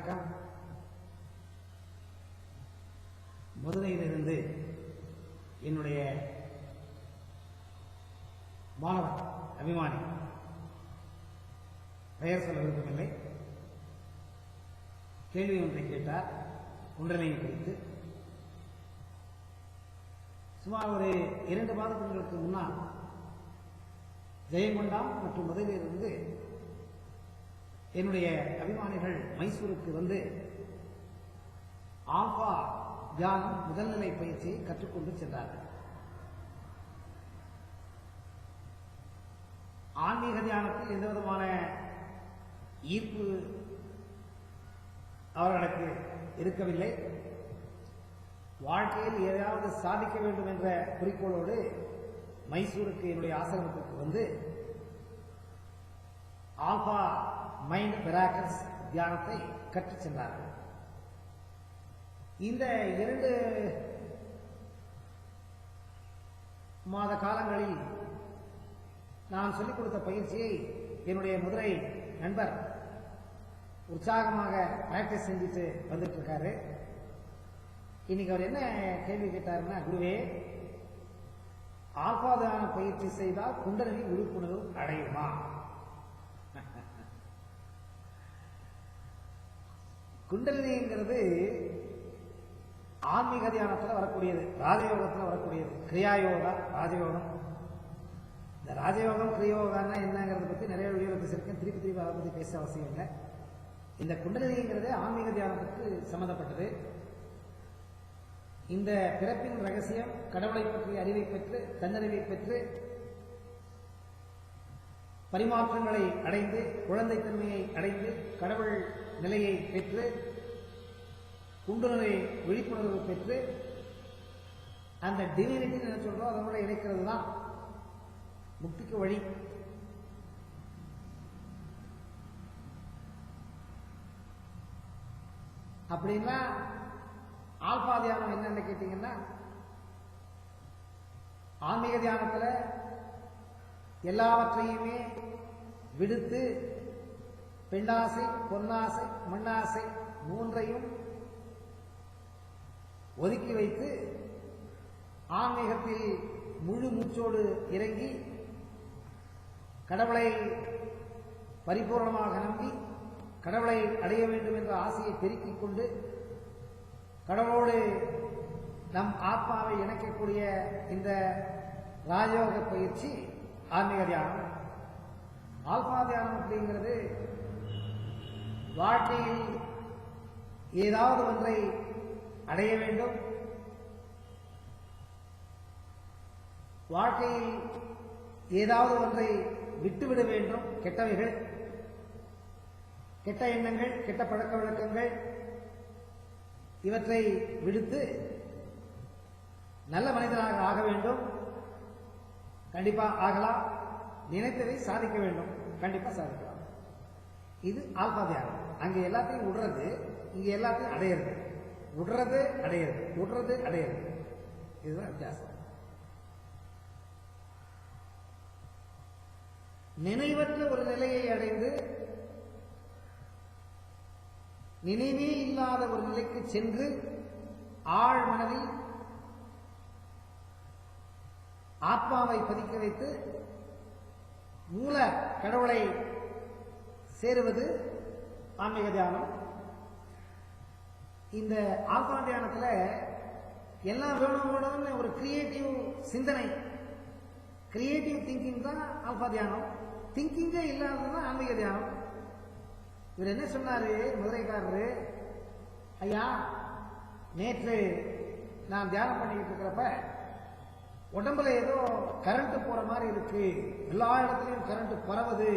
வணக்கம். மதுரையிலிருந்து என்னுடைய மாணவர் அபிமானி, பெயர் சொல்ல விருப்பமில்லை, கேள்வி ஒன்றை கேட்டார். குண்டலினி குறித்து சுமார் ஒரு 2 மாதங்களுக்கு முன்னால் ஜெயங்கொண்டாம் மற்றும் மதுரையிலிருந்து என்னுடைய அபிமானிகள் மைசூருக்கு வந்து ஆல்பா தியானம் முதல்நிலை பயிற்சியை கற்றுக்கொண்டு சென்றார்கள். ஆன்மீக தியானத்தில் எந்த விதமான ஈர்ப்பு அவர்களுக்கு இருக்கவில்லை. வாழ்க்கையில் எதையாவது சாதிக்க வேண்டும் என்ற குறிக்கோளோடு மைசூருக்கு என்னுடைய ஆசிரமத்திற்கு வந்து ஆல்பா மைண்ட் மிராக்கிள்ஸ் தியானத்தை கற்றுச் சென்றார்கள். இந்த 2 மாத காலங்களில் நான் சொல்லிக் கொடுத்த பயிற்சியை என்னுடைய மதுரை நண்பர் உற்சாகமாக பிராக்டிஸ் செஞ்சுட்டு வந்துட்டு இருக்காரு. இன்னைக்கு அவர் என்ன கேள்வி கேட்டாருன்னா, குருவே, ஆல்பா தியான பயிற்சி செய்தால் குண்டலினி விழிப்புணர்வு அடையுமா? குண்டலினிங்கிறது ஆன்மீக தியானத்தில் வரக்கூடியது, ராஜயோகத்தில் வரக்கூடியது. கிரியாயோகா, ராஜயோகம். இந்த ராஜயோகம் கிரியோகான்னா என்னங்கிறத பற்றி நிறைய வீடியோ பேசியிருக்கேன். திருப்பி அதை பற்றி பேச அவசியம் இல்லை. இந்த குண்டலினிங்கிறது ஆன்மீக தியானத்துக்கு சம்பந்தப்பட்டது. இந்த பிறப்பின் ரகசியம் கடவுளை பற்றிய அறிவை பெற்று, தன்னறிவை பெற்று, பரிமாற்றங்களை அடைந்து, குழந்தைத்தன்மையை அடைந்து, கடவுள் நிலையை பெற்று, குண்டுநிலை விழிப்புணர்வு பெற்று, அந்த டிவினிட்டி என்ன சொல்றோம் அதனோட இணைக்கிறது தான் முக்திக்கு வழி. அப்படின்னா ஆல்பா தியானம் என்னன்னு கேட்டீங்கன்னா, ஆன்மீக தியானத்தில் எல்லாவற்றையுமே விடுத்து பெண்ணாசை, பொன்னாசை, மண்ணாசை 3ஐயும் ஒதுக்கி வைத்து ஆன்மீகத்தில் முழு மூச்சோடு இறங்கி கடவுளை பரிபூர்ணமாக நம்பி கடவுளை அடைய வேண்டும் என்ற ஆசையை பெருக்கிக் கொண்டு கடவுளோடு நம் ஆத்மாவை இணைக்கக்கூடிய இந்த ராஜயோக பயிற்சி ஆன்மீக தியானம். ஆல்பா தியானம் அப்படிங்கிறது வாழ்க்கையில் ஏதாவது ஒன்றை அடைய வேண்டும், வாழ்க்கையில் ஏதாவது ஒன்றை விட்டுவிட வேண்டும். கெட்டவைகள், கெட்ட எண்ணங்கள், கெட்ட பழக்க வழக்கங்கள் இவற்றை விடுத்து நல்ல மனிதனாக ஆக வேண்டும். கண்டிப்பா ஆகலாம். நினைத்ததை சாதிக்க வேண்டும், கண்டிப்பா சாதிக்கலாம். இது ஆல்பா தியானம். அங்கே எல்லாத்தையும் விடுறது, இங்க எல்லாத்தையும் அடையிறது. விடுறது அடையிறது, விடுறது அடையிறது. இதுதான் வித்தியாசம். நினைவற்ற ஒரு நிலையை அடைந்து நினைவே இல்லாத ஒரு நிலைக்கு சென்று ஆழ் மனதில் ஆத்மாவை பதிக்க வைத்து மூல கடவுளை சேருவது ஆன்மீக தியானம். இந்த ஆல்பா தியானத்தில் எல்லாம் வேணும்னு ஒரு கிரியேட்டிவ் சிந்தனை, கிரியேட்டிவ் திங்கிங் தான் ஆல்பா தியானம். திங்கிங்கே இல்லாததுதான் ஆன்மீக தியானம். இவர் என்ன சொன்னாரு மதுரைக்காரரு, ஐயா நேற்று நான் தியானம் பண்ணிக்கிட்டு இருக்கிறப்ப உடம்புல ஏதோ கரண்ட் போற மாதிரி இருக்கு, எல்லா இடத்துலையும் கரண்ட் பரவுது.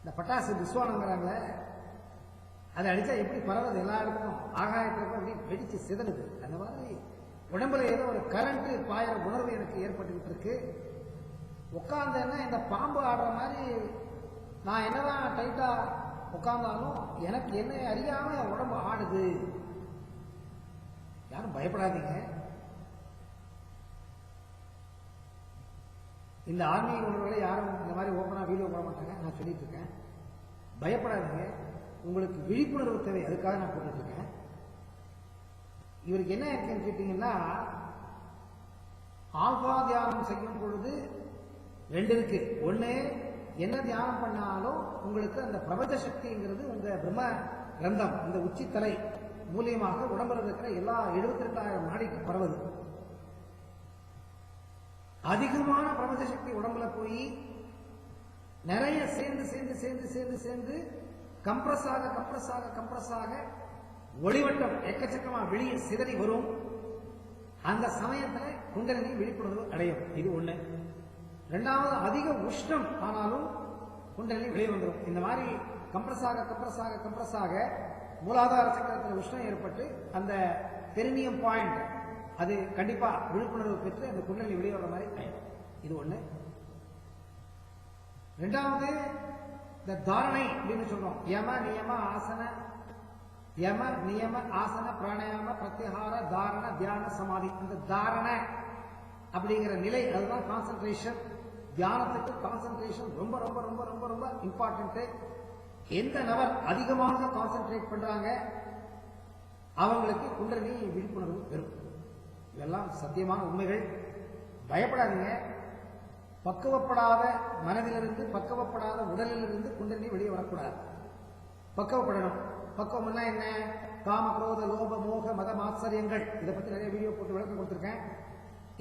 இந்த பட்டாசு விஸ்வானங்கிறாங்க, அதை அடிச்சா எப்படி பரவுது, எல்லா இடத்துக்கும் ஆகாயத்துல அப்படி வெடிச்சு சிதறுது. அந்த மாதிரி உடம்புல ஏதோ ஒரு கரண்ட் பாயிற உணர்வு எனக்கு ஏற்பட்டுக்கிட்டு இருக்கு. உட்கார்ந்தேன்னா இந்த பாம்பு ஆடுற மாதிரி நான் என்னதான் டைட்டா உட்கார்ந்தாலும் எனக்கு என்ன அறியாம உடம்பு ஆடுது. யாரும் பயப்படாதீங்க. இந்த ஆன்மீக உணர்வுகளை யாரும் இந்த மாதிரி ஓப்பனா வீடியோ போட மாட்டாங்க. நான் சொல்லிட்டு இருக்கேன். பயப்படாதீங்க, உங்களுக்கு விழிப்புணர்வு தேவை, அதுக்காக நான் போட்டுட்டு இருக்கேன். இவருக்கு என்ன இருக்குன்னு கேட்டீங்கன்னா, ஆல்பா தியானம் செய்யும் பொழுது ரெண்டு இருக்கு. ஒண்ணு, என்ன தியானம் பண்ணாலும் உங்களுக்கு அந்த பிரபஞ்ச சக்திங்கிறது உங்க பிரம்ம ரந்தம், இந்த உச்சித்தலை மூலியமாக உடம்புல இருக்கிற எல்லா 72,000 நாடிக்கு பரவுது. அதிகமான பிரபஞ்ச சக்தி உடம்புல போய் நிறைய சேர்ந்து சேர்ந்து சேர்ந்து சேர்ந்து சேர்ந்து கம்ப்ரஸ் ஆக கம்ப்ரஸ் ஆக கம்ப்ரஸ் ஆக ஒளிவட்டம் எக்கச்சக்கமா வெளியே சிதறி வரும். அந்த சமயத்துல குண்டலினி விழிப்புணர்வு அடையும். இது ஒண்ணு. ரெண்டாவது, அதிக உஷ்ணம் ஆனாலும் குண்டலினி வெளியே வந்துடும். இந்த மாதிரி கம்ப்ரஸ் ஆக கம்ப்ரஸ் ஆக கம்ப்ரஸ் ஆக மூலாதார சக்கரத்தில் உஷ்ணம் ஏற்பட்டு அந்த பெரினியம் பாயிண்ட் அது கண்டிப்பா விழிப்புணர்வு பெற்று அந்த குண்டலினி வெளியே வர மாதிரி ஆயிடும். இது ஒண்ணு. ரெண்டாவது, இந்த தாரணை அப்படின்னு சொல்றோம். யம நியம ஆசன, யம நியம ஆசன பிராணாயாம பிரத்யாகார தாரண தியான சமாதி. அந்த தாரண அப்படிங்கிற நிலை, அதுதான் கான்சென்ட்ரேஷன். தியானத்துக்கு கான்சென்ட்ரேஷன் ரொம்ப ரொம்ப ரொம்ப ரொம்ப ரொம்ப இம்பார்ட்டன்ட். எந்த நபர் அதிகமாக கான்சென்ட்ரேட் பண்றாங்க அவங்களுக்கு குண்டலினி விழிப்புணர்வு பெறும். இதெல்லாம் சத்தியமான உண்மைகள். பயப்படாதீங்க. பக்குவப்படாத மனதிலிருந்து, பக்குவப்படாத உடலிலிருந்து குண்டலினி வெளியே வரக்கூடாது. பக்குவப்படணும். பக்குவம்னா என்ன? காம குரோத லோப மோக மத மாத்சரியங்கள், இதை பத்தி நிறைய வீடியோ போட்டு விளக்கம் கொடுத்திருக்கேன்.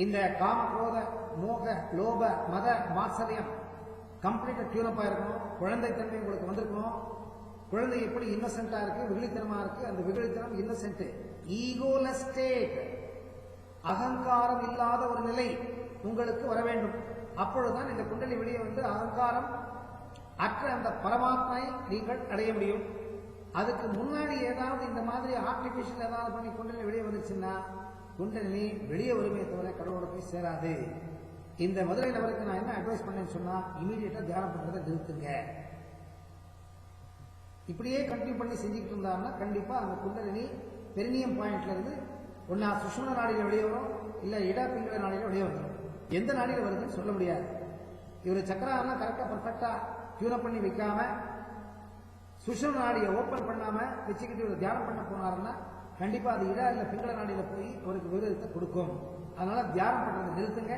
இந்த காம குரோத மோக லோப மத மாத்சரியம் கம்ப்ளீட்டா டியூனப்பா இருக்கணும். குழந்தைத்தன்மை உங்களுக்கு வந்திருக்கணும். குழந்தை எப்படி இன்னசென்டா இருக்கு, விகிலித்தனமா இருக்கு, அந்த விகிலித்தனம் இன்னசென்ட், ஈகோலெஸ் ஸ்டேட், அகங்காரம் இல்லாத ஒரு நிலை உங்களுக்கு வர வேண்டும். அப்பொழுதுதான் இந்த குண்டலி வெளியே வந்து அகங்காரம் அற்ற அந்த பரமாத்மை நீங்கள் அடைய முடியும். அதுக்கு முன்னாடி ஏதாவது இந்த மாதிரி ஆர்டிபிஷியல் ஏதாவது பண்ணி குண்டலினி வெளியே வந்துச்சுன்னா குண்டலினி வெளியே வருமே தவிர கடவுளோட போய் சேராது. இந்த மதுரை நபருக்கு நான் என்ன அட்வைஸ் பண்ணேன்னு சொன்னா, இமீடியட்டா தியானம் பண்றதை நிறுத்துங்க. இப்படியே கண்டினியூ பண்ணி செஞ்சுக்கிட்டு இருந்தாங்கன்னா கண்டிப்பா அந்த குண்டலினி பெரினியம் பாயிண்ட்ல இருந்து ஒன்னா சுஷும்னா நாடியில வெளியே வரும், இல்ல இட பிங்கள நாடியில வெளியே வந்துடும். எந்த நாடியில வருதுன்னு சொல்ல முடியாது. இவர் சக்கரம் கரெக்டா பர்ஃபெக்டா டியூனப் பண்ணி வைக்காம சுஷும்னா நாடியை ஓப்பன் பண்ணாம வச்சுக்கிட்டு இவர் தியானம் பண்ண போனாருன்னா கண்டிப்பா அது இட இல்ல பிங்கள நாடியில போய் அவருக்கு விரோதத்தை கொடுக்கும். அதனால தியானம் பண்றதை நிறுத்துங்க.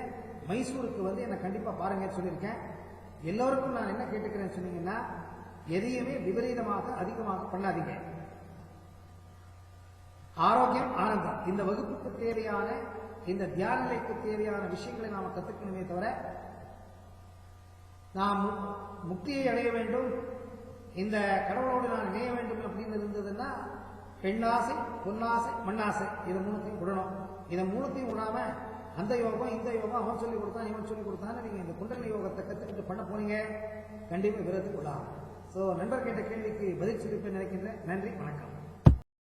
மைசூருக்கு வந்து என்ன கண்டிப்பா பாருங்க சொல்லியிருக்கேன். எல்லோருக்கும் நான் என்ன கேட்டுக்கிறேன்னு சொன்னீங்கன்னா, எதையுமே விபரீதமாக அதிகமாக பண்ணாதீங்க. ஆரோக்கியம், ஆனந்தம், இந்த வகுப்புக்கு தேவையான, இந்த தியான நிலைக்கு தேவையான விஷயங்களை நாம கத்துக்கணுமே தவிர நாம் முக்தியை அடைய வேண்டும், இந்த கடவுளோடு நான் இணைய வேண்டும் அப்படின்னு இருந்ததுன்னா பெண்ணாசை, பொன்னாசை, மண்ணாசை, இதை மூணுத்தையும் விடணும். இதை மூணுத்தையும் விடாம அந்த யோகம் இந்த யோகம் அவன் சொல்லி கொடுத்தான் இவன் சொல்லி கொடுத்தான்னு நீங்க இந்த குண்டலினி யோகத்தை கத்துக்கிட்டு பண்ண போனீங்க கண்டிப்பா விரதத்துக்கு உள்ளாகும். சோ நண்பர் கேட்ட கேள்விக்கு பதில் சொல்லிப்பேன் நினைக்கின்றேன். நன்றி, வணக்கம்.